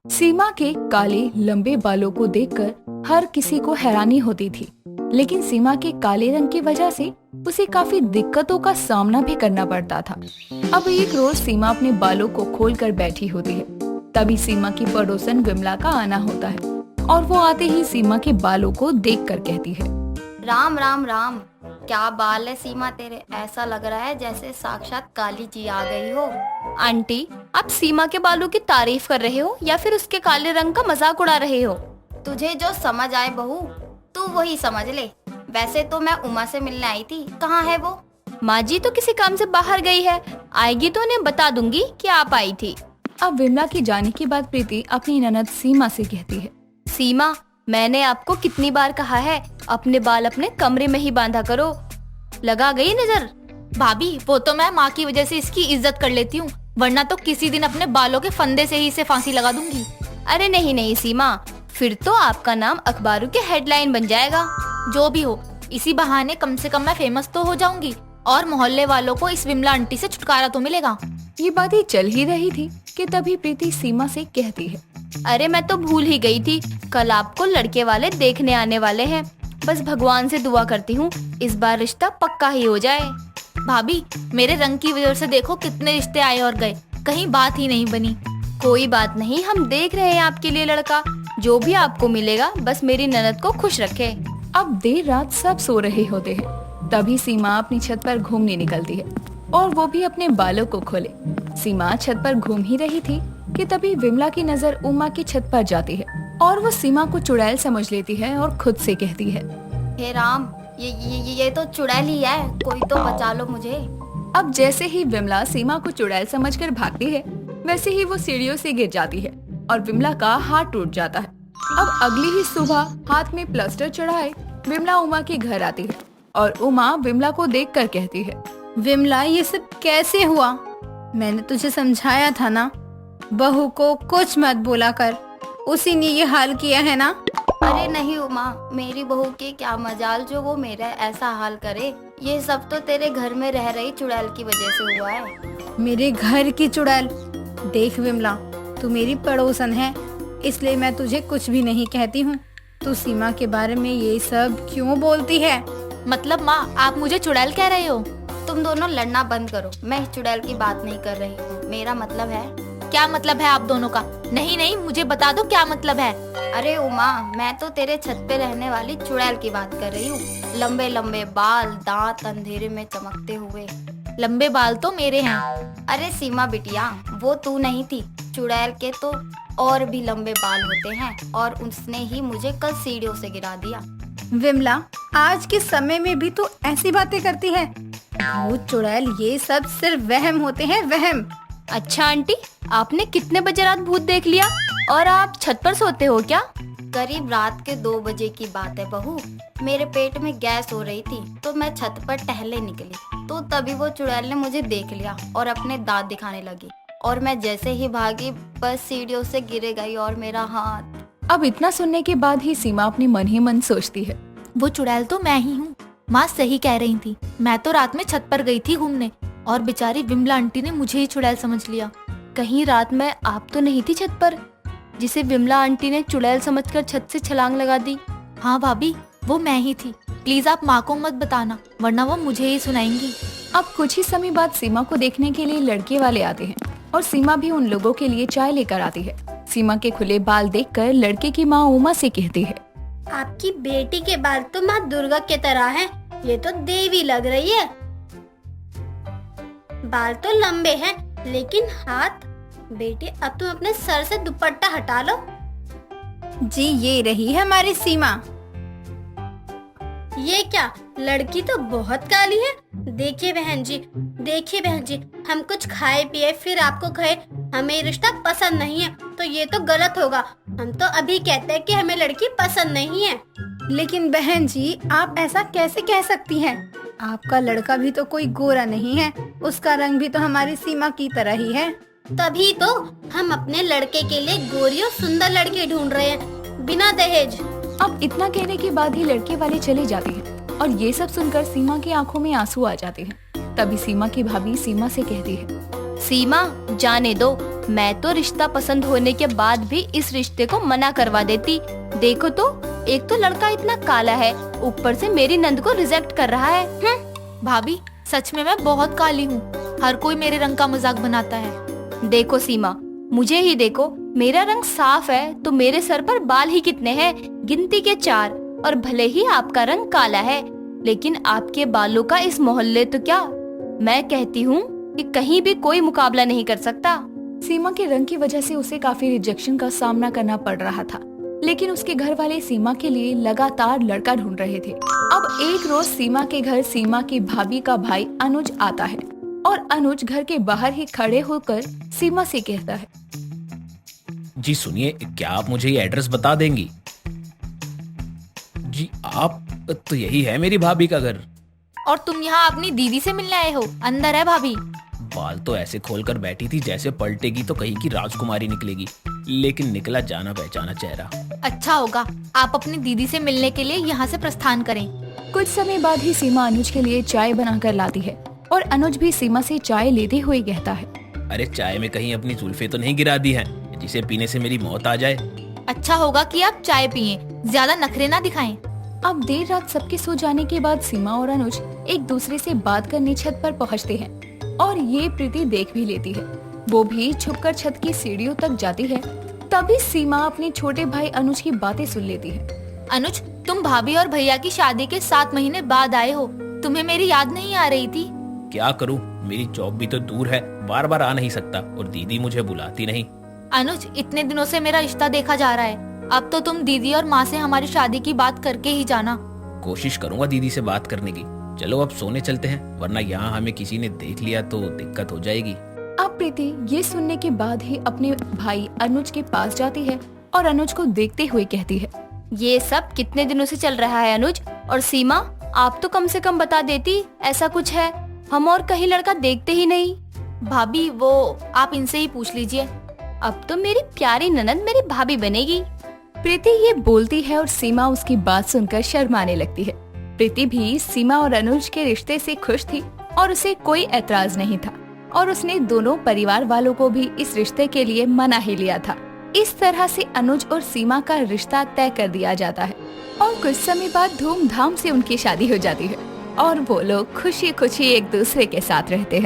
सीमा के काले लंबे बालों को देखकर हर किसी को हैरानी होती थी, लेकिन सीमा के काले रंग की वजह से उसे काफी दिक्कतों का सामना भी करना पड़ता था। अब एक रोज सीमा अपने बालों को खोलकर बैठी होती है। तभी सीमा की पड़ोसन विमला का आना होता है और वो आते ही सीमा के बालों को देखकर कहती है, राम राम राम। क्या बाल है सीमा तेरे, ऐसा लग रहा है जैसे साक्षात काली जी आ गई हो। आंटी, आप सीमा के बालों की तारीफ कर रहे हो या फिर उसके काले रंग का मजाक उड़ा रहे हो? तुझे जो समझ आए बहू, तू वही समझ ले। वैसे तो मैं उमा से मिलने आई थी, कहाँ है वो? माँ जी तो किसी काम से बाहर गई है, आएगी तो उन्हें बता दूंगी कि आप आई थी। अब विमला के जाने के बाद प्रीति अपनी ननद सीमा से कहती है, सीमा, मैंने आपको कितनी बार कहा है अपने बाल अपने कमरे में ही बांधा करो, लगा गई नजर? भाभी, वो तो मैं माँ की वजह से इसकी इज्जत कर लेती हूँ, वरना तो किसी दिन अपने बालों के फंदे से ही इसे फांसी लगा दूंगी। अरे नहीं नहीं सीमा, फिर तो आपका नाम अखबारों के हेडलाइन बन जाएगा। जो भी हो, इसी बहाने कम से कम मैं फेमस तो हो जाऊंगी और मोहल्ले वालों को इस विमला आंटी से छुटकारा तो मिलेगा। ये बातें चल ही रही थी कि तभी प्रीति सीमा से कहती है, अरे मैं तो भूल ही गई थी, कल आपको लड़के वाले देखने आने वाले हैं। बस भगवान से दुआ करती हूँ इस बार रिश्ता पक्का ही हो जाए। भाभी, मेरे रंग की वजह से देखो कितने रिश्ते आए और गए, कहीं बात ही नहीं बनी। कोई बात नहीं, हम देख रहे हैं आपके लिए लड़का, जो भी आपको मिलेगा बस मेरी ननद को खुश रखे। अब देर रात सब सो रहे होते हैं। तभी सीमा अपनी छत पर घूमने निकलती है और वो भी अपने बालों को खोले। सीमा छत पर घूम ही रही थी कि तभी विमला की नजर उमा की छत पर जाती है और वो सीमा को चुड़ैल समझ लेती है और खुद से कहती है, हे राम, ये तो चुड़ैल ही है, कोई तो बचा लो मुझे। अब जैसे ही विमला सीमा को चुड़ैल समझकर भागती है, वैसे ही वो सीढ़ियों से गिर जाती है और विमला का हाथ टूट जाता है। अब अगली ही सुबह हाथ में प्लास्टर चढ़ाए विमला उमा के घर आती है और उमा विमला को देखकर कहती है, विमला, ये सब कैसे हुआ? मैंने तुझे समझाया था ना, बहू को कुछ मत बोला कर, उसी ने ये हाल किया है ना। अरे नहीं उमा, मेरी बहू की क्या मजाल जो वो मेरा ऐसा हाल करे। ये सब तो तेरे घर में रह रही चुड़ैल की वजह से हुआ है। मेरे घर की चुड़ैल? देख विमला, तू मेरी पड़ोसन है, इसलिए मैं तुझे कुछ भी नहीं कहती हूँ। तू सीमा के बारे में ये सब क्यों बोलती है? मतलब माँ, आप मुझे चुड़ैल कह रहे हो? तुम दोनों लड़ना बंद करो, मैं चुड़ैल की बात नहीं कर रही हूँ। मेरा मतलब है। क्या मतलब है आप दोनों का? नहीं नहीं, मुझे बता दो क्या मतलब है। अरे उमा, मैं तो तेरे छत पे रहने वाली चुड़ैल की बात कर रही हूँ। लंबे लंबे बाल, दांत अंधेरे में चमकते हुए। लंबे बाल तो मेरे हैं। अरे सीमा बिटिया, वो तू नहीं थी। चुड़ैल के तो और भी लंबे बाल होते हैं और उसने ही मुझे कल सीढ़ियों से गिरा दिया। विमला, आज के समय में भी तू ऐसी बातें करती है? भूत चुड़ैल ये सब सिर्फ वहम होते हैं, वहम। अच्छा आंटी, आपने कितने बजे रात भूत देख लिया और आप छत पर सोते हो क्या? करीब रात के 2 बजे की बात है बहू। मेरे पेट में गैस हो रही थी तो मैं छत पर टहलने निकली, तो तभी वो चुड़ैल ने मुझे देख लिया और अपने दांत दिखाने लगी और मैं जैसे ही भागी बस सीढ़ियों से गिर गई और मेरा हाथ। अब इतना सुनने के बाद ही सीमा अपने मन ही मन सोचती है, वो चुड़ैल तो मैं ही हूँ। माँ सही कह रही थी, मैं तो रात में छत पर गई थी घूमने और बेचारी विमला आंटी ने मुझे ही चुड़ैल समझ लिया। कहीं रात में आप तो नहीं थी छत पर, जिसे विमला आंटी ने चुड़ैल समझकर छत से छलांग लगा दी? हाँ भाभी, वो मैं ही थी। प्लीज आप माँ को मत बताना, वरना वो मुझे ही सुनाएंगी। अब कुछ ही समय बाद सीमा को देखने के लिए लड़के वाले आते हैं और सीमा भी उन लोगों के लिए चाय लेकर आती है। सीमा के खुले बाल देखकर लड़के की माँ उमा से कहती है, आपकी बेटी के बाल तो माँ दुर्गा के तरह हैं, ये तो देवी लग रही है। बाल तो लंबे हैं, लेकिन हाथ। बेटी, अब तुम अपने सर से दुपट्टा हटा लो। जी, ये रही है हमारी सीमा। ये क्या, लड़की तो बहुत काली है। देखिए बहन जी, देखिए बहन जी, हम कुछ खाए पिए फिर आपको कहे हमें ये रिश्ता पसंद नहीं है, तो ये तो गलत होगा। हम तो अभी कहते हैं कि हमें लड़की पसंद नहीं है। लेकिन बहन जी, आप ऐसा कैसे कह सकती हैं? आपका लड़का भी तो कोई गोरा नहीं है, उसका रंग भी तो हमारी सीमा की तरह ही है। तभी तो हम अपने लड़के के लिए गोरी और सुंदर लड़की ढूंढ रहे हैं, बिना दहेज। अब इतना कहने के बाद ही लड़के वाले चले जाते हैं और ये सब सुनकर सीमा की आंखों में आंसू आ जाते हैं। तभी सीमा की भाभी सीमा से कहती है, सीमा, जाने दो, मैं तो रिश्ता पसंद होने के बाद भी इस रिश्ते को मना करवा देती। देखो तो, एक तो लड़का इतना काला है, ऊपर से मेरी नंद को रिजेक्ट कर रहा है। भाभी, सच में मैं बहुत काली हूँ। हर कोई मेरे रंग का मजाक बनाता है। देखो सीमा, मुझे ही देखो, मेरा रंग साफ है तो मेरे सर पर बाल ही कितने हैं? गिनती के 4। और भले ही आपका रंग काला है, लेकिन आपके बालों का इस मोहल्ले तो क्या, मैं कहती हूँ कि कहीं भी कोई मुकाबला नहीं कर सकता। सीमा के रंग की वजह से उसे काफी रिजेक्शन का सामना करना पड़ रहा था, लेकिन उसके घर वाले सीमा के लिए लगातार लड़का ढूंढ रहे थे। अब एक रोज सीमा के घर सीमा की भाभी का भाई अनुज आता है और अनुज घर के बाहर ही खड़े होकर सीमा से कहता है, जी सुनिए, क्या आप मुझे ये एड्रेस बता देंगी? जी आप तो यही है मेरी भाभी का घर। और तुम यहाँ अपनी दीदी से मिलने आए हो? अंदर है भाभी। बाल तो ऐसे खोलकर बैठी थी जैसे पलटेगी तो कहीं की राजकुमारी निकलेगी, लेकिन निकला जाना पहचाना चेहरा। अच्छा होगा आप अपनी दीदी से मिलने के लिए यहाँ से प्रस्थान करें। कुछ समय बाद ही सीमा अनुज के लिए चाय बनाकर लाती है और अनुज भी सीमा से चाय लेते हुए कहता है, अरे चाय में कहीं अपनी जुल्फे तो नहीं गिरा दी हैं, जिसे पीने से मेरी मौत आ जाए। अच्छा होगा कि आप चाय पिए, ज्यादा नखरे ना दिखाएं। अब देर रात सबके सो जाने के बाद सीमा और अनुज एक दूसरे से बात करने छत पर पहुंचते हैं और ये प्रीति देख भी लेती है। वो भी छुपकर छत की सीढ़ियों तक जाती है। तभी सीमा अपने छोटे भाई अनुज की बातें सुन लेती है। अनुज, तुम भाभी और भैया की शादी के 7 महीने बाद आए हो, तुम्हें मेरी याद नहीं आ रही थी? क्या करूं, मेरी जॉब भी तो दूर है, बार बार आ नहीं सकता और दीदी मुझे बुलाती नहीं। अनुज, इतने दिनों से मेरा रिश्ता देखा जा रहा है, अब तो तुम दीदी और माँ से हमारी शादी की बात करके ही जाना। कोशिश करूंगा दीदी से बात करने की। चलो अब सोने चलते हैं, वरना यहाँ हमें किसी ने देख लिया तो दिक्कत हो जाएगी। अब प्रीति ये सुनने के बाद ही अपने भाई अनुज के पास जाती है और अनुज को देखते हुए कहती है, ये सब कितने दिनों से चल रहा है अनुज? और सीमा, आप तो कम से कम बता देती ऐसा कुछ है, हम और कहीं लड़का देखते ही नहीं। भाभी, वो आप इनसे ही पूछ लीजिए। अब तो मेरी प्यारी ननद मेरी भाभी बनेगी। प्रीति ये बोलती है और सीमा उसकी बात सुनकर शर्माने लगती है। प्रीति भी सीमा और अनुज के रिश्ते से खुश थी और उसे कोई ऐतराज नहीं था और उसने दोनों परिवार वालों को भी इस रिश्ते के लिए मना ही लिया था। इस तरह से अनुज और सीमा का रिश्ता तय कर दिया जाता है और कुछ समय बाद धूमधाम से उनकी शादी हो जाती है और वो लोग खुशी खुशी एक दूसरे के साथ रहते हैं।